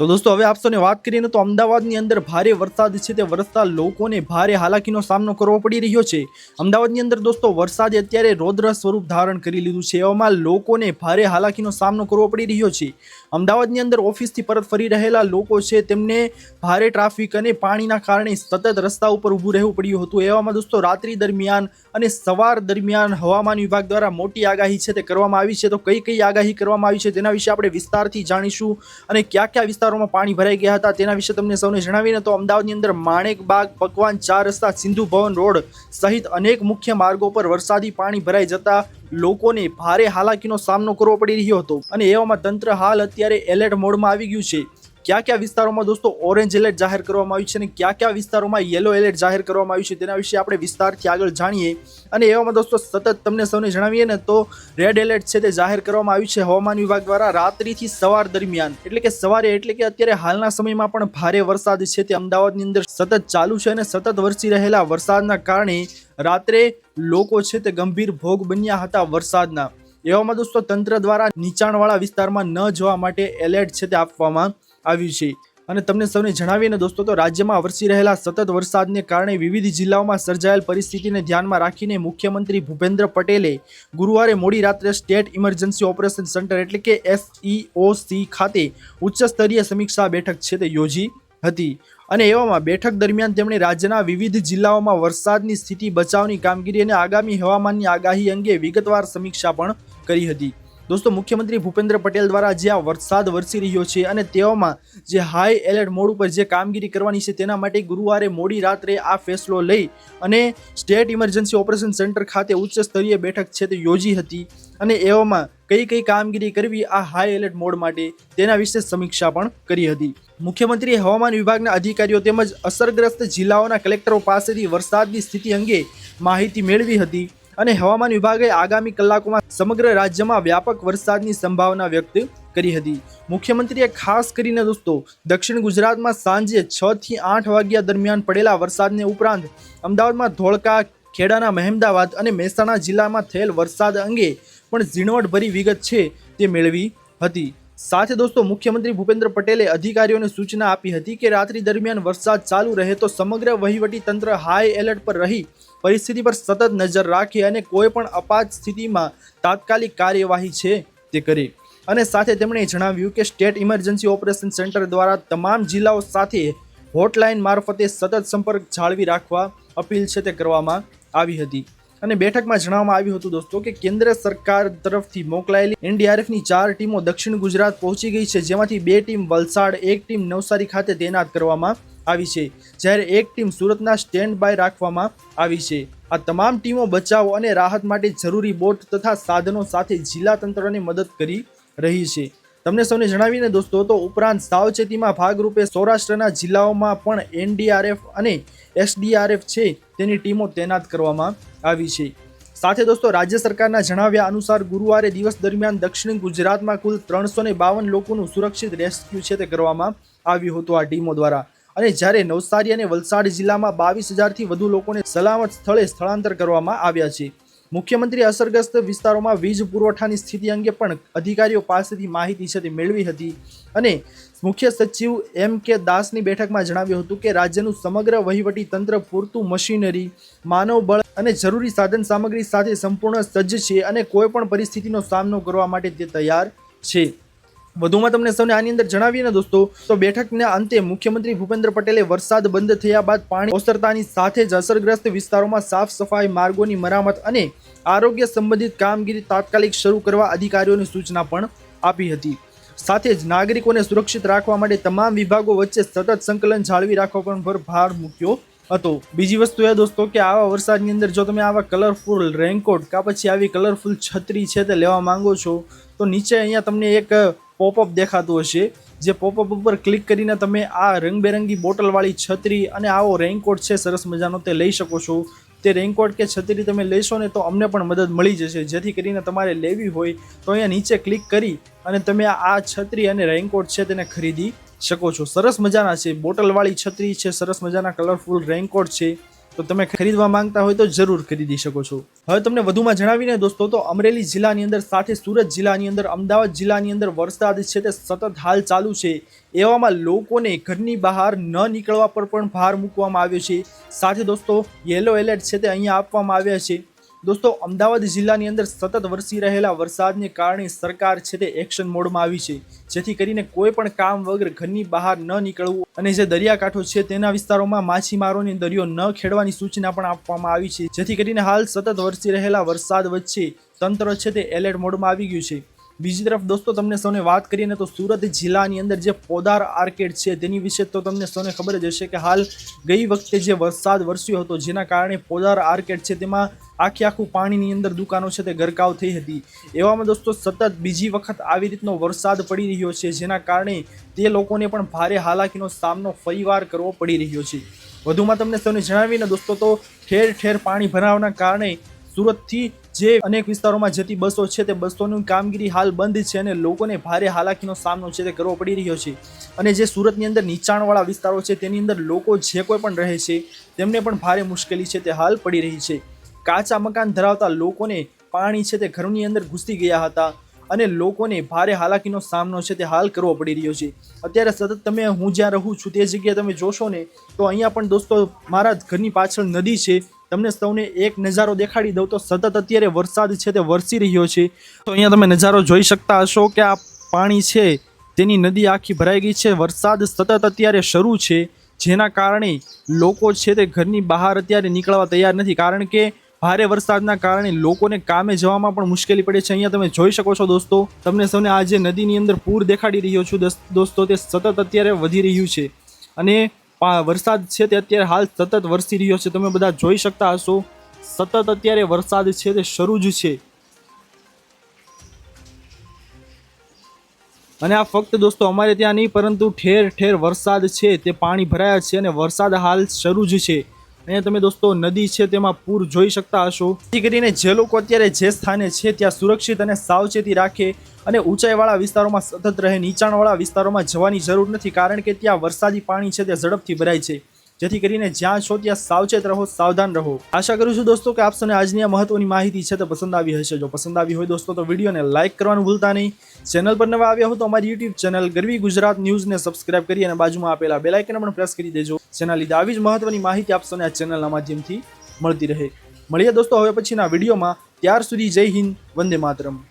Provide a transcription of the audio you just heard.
તો દોસ્તો હવે આપસોને વાત કરીએ તો અમદાવાદની અંદર ભારે વરસાદ છે તે વરસતા લોકોને ભારે હાલાકીનો સામનો કરવો પડી રહ્યો છે। અમદાવાદની અંદર દોસ્તો વરસાદે અત્યારે રૌદ્ર સ્વરૂપ ધારણ કરી લીધું છે। એવામાં લોકોને ભારે હાલાકીનો સામનો કરવો પડી રહ્યો છે। અમદાવાદની અંદર ઓફિસથી પરત ફરી રહેલા લોકો છે તેમને ભારે ટ્રાફિક અને પાણીના કારણે સતત રસ્તા ઉપર ઊભું રહેવું પડ્યું હતું। એવામાં દોસ્તો રાત્રિ દરમિયાન અને સવાર દરમિયાન હવામાન વિભાગ દ્વારા મોટી આગાહી છે તે કરવામાં આવી છે। તો કઈ કઈ આગાહી કરવામાં આવી છે તેના વિશે આપણે વિસ્તારથી જાણીશું અને કયા કયા વિસ્તારોમાં પાણી ભરાઈ ગયા હતા તેના વિશે તમને સૌને જણાવીને તો અમદાવાદની અંદર માણેકબાગ, પકવાન, 4 રસ્તા, સિંધુ ભવન રોડ સહિત અનેક મુખ્ય માર્ગો પર વરસાદી પાણી ભરાઈ જતા લોકોને ભારે હાલાકીનો સામનો કરવો પડી રહ્યો હતો અને એવામાં તંત્ર હાલ અત્યારે એલર્ટ મોડમાં આવી ગયું છે। કયા કયા વિસ્તારોમાં દોસ્તો ઓરેન્જ એલર્ટ જાહેર કરવામાં આવ્યું છે અને કયા કયા વિસ્તારોમાં યેલો એલર્ટ જાહેર કરવામાં આવ્યું છે તેના વિશે આપણે વિસ્તારથી આગળ જાણીએ। અને એવામાં દોસ્તો સતત તમને સૌને જણાવીએ ને તો રેડ એલર્ટ છે તે જાહેર કરવામાં આવ્યું છે હવામાન વિભાગ દ્વારા રાત્રિથી સવાર દરમિયાન એટલે કે સવારે એટલે કે અત્યારે હાલના સમયમાં પણ ભારે વરસાદ છે તે અમદાવાદની અંદર સતત ચાલુ છે અને સતત વરસી રહેલા વરસાદના કારણે રાત્રે લોકો છે તે ગંભીર ભોગ બન્યા હતા વરસાદના। એવામાં દોસ્તો તંત્ર દ્વારા નીચાણવાળા વિસ્તારમાં ન જવા માટે એલર્ટ છે તે આપવામાં આવ્યું છે। અને તમને સૌને જણાવીએ ને દોસ્તો તો રાજ્યમાં વરસી રહેલા સતત વરસાદને કારણે વિવિધ જિલ્લાઓમાં સર્જાયેલ પરિસ્થિતિને ધ્યાનમાં રાખીને મુખ્યમંત્રી ભૂપેન્દ્ર પટેલે ગુરુવારે મોડી રાત્રે સ્ટેટ ઇમરજન્સી ઓપરેશન સેન્ટર એટલે કે SEOC ખાતે ઉચ્ચ સ્તરીય સમીક્ષા બેઠક છે તે યોજી હતી। અને એવામાં બેઠક દરમિયાન તેમણે રાજ્યના વિવિધ જિલ્લાઓમાં વરસાદની સ્થિતિ, બચાવની કામગીરી અને આગામી હવામાનની આગાહી અંગે વિગતવાર સમીક્ષા પણ કરી હતી। દોસ્તો મુખ્યમંત્રી ભૂપેન્દ્ર પટેલ દ્વારા જે આ વરસાદ વરસી રહ્યો છે અને તેઓમાં જે હાઈ એલર્ટ મોડ ઉપર જે કામગીરી કરવાની છે તેના માટે ગુરુવારે મોડી રાત્રે આ ફેસલો લઈ અને સ્ટેટ ઇમરજન્સી ઓપરેશન સેન્ટર ખાતે ઉચ્ચ સ્તરીય બેઠક છે તે યોજી હતી અને એવામાં કઈ કઈ કામગીરી કરવી આ હાઈ એલર્ટ મોડ માટે તેના વિશે સમીક્ષા પણ કરી હતી। મુખ્યમંત્રીએ હવામાન વિભાગના અધિકારીઓ તેમજ અસરગ્રસ્ત જિલ્લાઓના કલેક્ટરો પાસેથી વરસાદની સ્થિતિ અંગે માહિતી મેળવી હતી અને હવામાન વિભાગે આગામી કલાકોમાં સમગ્ર રાજ્યમાં વ્યાપક વરસાદની સંભાવના વ્યક્ત કરી હતી। મુખ્યમંત્રીએ ખાસ કરીને દોસ્તો દક્ષિણ ગુજરાતમાં સાંજે 6 થી 8 વાગ્યા દરમિયાન પડેલા વરસાદને ઉપરાંત અમદાવાદમાં ધોળકા, ખેડાના મહેમદાવાદ અને મહેસાણા જિલ્લામાં થયેલ વરસાદ અંગે પણ ઝીણવટભરી વિગત છે તે મેળવી હતી। સાથે દોસ્તો મુખ્યમંત્રી ભૂપેન્દ્ર પટેલે અધિકારીઓને સૂચના આપી હતી કે રાત્રિ દરમિયાન વરસાદ ચાલુ રહે તો સમગ્ર વહીવટી તંત્ર હાઈ એલર્ટ પર રહી પરિસ્થિતિ પર સતત નજર રાખે અને કોઈ પણ અપાત સ્થિતિમાં તાત્કાલિક કાર્યવાહી છે તે કરે। અને સાથે તેમણે જણાવ્યું કે સ્ટેટ ઇમરજન્સી ઓપરેશન સેન્ટર દ્વારા તમામ જિલ્લાઓ સાથે હોટલાઇન મારફતે સતત સંપર્ક જાળવી રાખવા અપીલ છે તે કરવામાં આવી હતી। અને બેઠકમાં જણાવવામાં આવ્યું હતું દોસ્તો કે કેન્દ્ર સરકાર તરફથી મોકલાયેલી NDRFની 4 ટીમો દક્ષિણ ગુજરાત પહોંચી ગઈ છે, જેમાંથી 2 ટીમ વલસાડ, 1 ટીમ નવસારી ખાતે તૈનાત કરવામાં આવી છે, જ્યારે 1 ટીમ સુરતના સ્ટેન્ડ બાય રાખવામાં આવી છે। આ તમામ ટીમો બચાવ અને રાહત માટે જરૂરી બોટ તથા સાધનો સાથે જિલ્લા તંત્રને મદદ કરી રહી છે। તમને સૌને જણાવીને દોસ્તો તો ઉપરાંત સાવચેતીમાં ભાગરૂપે સૌરાષ્ટ્રના જિલ્લાઓમાં પણ NDRF અને SDRF છે તેની ટીમો તૈનાત કરવામાં આવી છે। સાથે દોસ્તો રાજ્ય સરકારના જણાવ્યા અનુસાર ગુરુવારે દિવસ દરમિયાન દક્ષિણ ગુજરાતમાં કુલ 352 લોકોનું સુરક્ષિત રેસ્ક્યુ છે તે કરવામાં આવ્યું હતું આ ટીમો દ્વારા। અને જ્યારે નવસારી અને વલસાડ જિલ્લામાં 22,000થી વધુ લોકોને સલામત સ્થળે સ્થળાંતર કરવામાં આવ્યા છે। મુખ્યમંત્રી અસરગ્રસ્ત વિસ્તારોમાં વીજ પુરવઠાની સ્થિતિ અંગે પણ અધિકારીઓ પાસેથી માહિતી છે તે મેળવી હતી અને મુખ્ય સચિવ MK દાસની બેઠકમાં જણાવ્યું હતું કે રાજ્યનું સમગ્ર વહીવટી તંત્ર પૂરતું મશીનરી, માનવબળ અને જરૂરી સાધન સામગ્રી સાથે સંપૂર્ણ સજ્જ છે અને કોઈ પણ પરિસ્થિતિનો સામનો કરવા માટે તે તૈયાર છે। વધુમાં તમને સૌને આની અંદર જણાવીએ ને દોસ્તો તો બેઠકના અંતે મુખ્યમંત્રી ભૂપેન્દ્ર પટેલે વરસાદ બંધ થયા બાદ પાણી ઓસરતાની સાથે જ અસરગ્રસ્ત વિસ્તારોમાં સાફ સફાઈ, માર્ગોની મરામત અને આરોગ્ય સંબંધિત કામગીરી તાત્કાલિક શરૂ કરવા અધિકારીઓને સૂચના પણ આપી હતી। સાથે જ નાગરિકોને સુરક્ષિત રાખવા માટે તમામ વિભાગો વચ્ચે સતત સંકલન જાળવી રાખવા પણ પર ભાર મૂક્યો હતો। બીજી વસ્તુ એ દોસ્તો કે આવા વરસાદની અંદર જો તમે આવા કલરફુલ રેનકોટ કે પછી આવી કલરફુલ છત્રી છે તે લેવા માંગો છો તો નીચે અહીંયા તમને એક પોપઅપ દેખાતું હશે, જે પોપઅપ ઉપર ક્લિક કરીને તમે આ રંગબેરંગી બોટલવાળી છત્રી અને આવો રેનકોટ છે સરસ મજાનો તે લઈ શકો છો। તે રેનકોટ કે છત્રી તમે લેશો ને તો અમને પણ મદદ મળી જશે, જેથી કરીને તમારે લેવી હોય તો અહીંયા નીચે ક્લિક કરી અને તમે આ છત્રી અને રેનકોટ છે તેને ખરીદી શકો છો। સરસ મજાના છે, બોટલવાળી છત્રી છે, સરસ મજાના કલરફુલ રેનકોટ છે તો તમે ખરીદવા માંગતા હોય તો જરૂર ખરીદી શકો છો। હવે તમને વધુમાં જણાવીને દોસ્તો તો અમરેલી જિલ્લાની અંદર સાથે સુરત જિલ્લાની અંદર અમદાવાદ જિલ્લાની અંદર વરસાદ છે તે સતત હાલ ચાલુ છે। એવામાં લોકોને ઘરની બહાર ન નીકળવા પર પણ ભાર મૂકવામાં આવ્યો છે। સાથે દોસ્તો યેલો એલર્ટ છે તે અહીંયા આપવામાં આવ્યા છે। દોસ્તો અમદાવાદ જિલ્લાની અંદર સતત વરસી રહેલા વરસાદને કારણે સરકાર છે તે એક્શન મોડમાં આવી છે, જેથી કરીને કોઈ પણ કામ વગર ઘરની બહાર ન નીકળવું અને જે દરિયાકાંઠો છે તેના વિસ્તારોમાં માછીમારોને દરિયો ન ખેડવાની સૂચના પણ આપવામાં આવી છે, જેથી કરીને હાલ સતત વરસી રહેલા વરસાદ વચ્ચે તંત્ર છે તે એલર્ટ મોડમાં આવી ગયું છે। બીજી તરફ દોસ્તો તમને સૌને વાત કરીએ ને તો સુરત જિલ્લાની અંદર જે પોદાર આર્કેડ છે તેની વિશે તો તમને સૌને ખબર જ હશે કે હાલ ગઈ વખતે જે વરસાદ વરસ્યો હતો જેના કારણે પોદાર આર્કેડ છે તેમાં આખું પાણીની અંદર દુકાનો છે તે ગરકાવ થઈ હતી। એવામાં દોસ્તો સતત બીજી વખત આવી રીતનો વરસાદ પડી રહ્યો છે, જેના કારણે તે લોકોને પણ ભારે હાલાકીનો સામનો ફરીવાર કરવો પડી રહ્યો છે। વધુમાં તમને સૌને જણાવીને દોસ્તો તો ઠેર ઠેર પાણી ભરાવાના કારણે સુરતથી જે અનેક વિસ્તારોમાં જતી બસો છે તે બસોની કામગીરી હાલ બંધ છે અને લોકોને ભારે હાલાકીનો સામનો છે તે કરવો પડી રહ્યો છે। અને જે સુરતની અંદર નીચાણવાળા વિસ્તારો છે તેની અંદર લોકો જે કોઈ પણ રહે છે તેમને પણ ભારે મુશ્કેલી છે તે હાલ પડી રહી છે। કાચા મકાન ધરાવતા લોકોને પાણી છે તે ઘરની અંદર ઘૂસી ગયા હતા અને લોકોને ભારે હાલાકીનો સામનો છે તે હાલ કરવો પડી રહ્યો છે। અત્યારે સતત હું જ્યાં રહું છું તે જગ્યાએ તમે જોશો ને તો અહીંયા પણ દોસ્તો મારા ઘરની પાછળ નદી છે। તમને સૌને એક નજારો દેખાડી દઉં તો સતત અત્યારે વરસાદ છે તે વરસી રહ્યો છે। તો અહીંયા તમે નજારો જોઈ શકતા હશો કે આ પાણી છે તેની નદી આખી ભરાઈ ગઈ છે। વરસાદ સતત અત્યારે શરૂ છે, જેના કારણે લોકો છે તે ઘરની બહાર અત્યારે નીકળવા તૈયાર નથી, કારણ કે ભારે વરસાદના કારણે લોકોને કામે જવામાં પણ મુશ્કેલી પડે છે। અહીંયા તમે જોઈ શકો છો દોસ્તો, તમને સૌને આ જે નદીની અંદર પૂર દેખાડી રહ્યો છું દોસ્તો તે સતત અત્યારે વધી રહ્યું છે અને વરસાદ છે તે અત્યારે હાલ સતત વરસી રહ્યો છે। તમે બધા જોઈ શકતા હશો સતત અત્યારે વરસાદ છે તે શરૂ જ છે અને આ ફક્ત દોસ્તો અમારે ત્યાં નહીં પરંતુ ઠેર ઠેર વરસાદ છે તે પાણી ભરાયા છે અને વરસાદ હાલ શરૂ જ છે। અહીંયા તમે દોસ્તો નદી છે તેમાં પૂર જોઈ શકતા હશો, જેથી કરીને જે લોકો અત્યારે જે સ્થાને છે ત્યાં સુરક્ષિત અને સાવચેતી રાખે અને ઊંચાઈવાળા વિસ્તારોમાં સતત રહે, નીચાણવાળા વિસ્તારોમાં જવાની જરૂર નથી, કારણ કે ત્યાં વરસાદી પાણી છે તે ઝડપથી ભરાય છે। જેથી કરીને જ્યાં છો ત્યાં સાવચેત રહો, સાવધાન રહો। આશા કરું છું દોસ્તો કે આપ સૌને આજની આ મહત્વની માહિતી છે તે પસંદ આવી હશે। જો પસંદ આવી હોય દોસ્તો તો વિડીયોને લાઇક કરવાનું ભૂલતા નહીં। ચેનલ પર નવા આવ્યા હો તો અમારી યુટ્યુબ ચેનલ ગરવી ગુજરાત ન્યૂઝને સબસ્ક્રાઇબ કરી અને બાજુમાં આપેલા બેલ આઇકન પણ પ્રેસ કરી દેજો, જેના લીધે આવી જ મહત્વની માહિતી આપ સૌને આ ચેનલના માધ્યમથી મળતી રહે। મળીએ દોસ્તો હવે પછીના વિડીયોમાં, ત્યાર સુધી જય હિન્દ, વંદે માતરમ।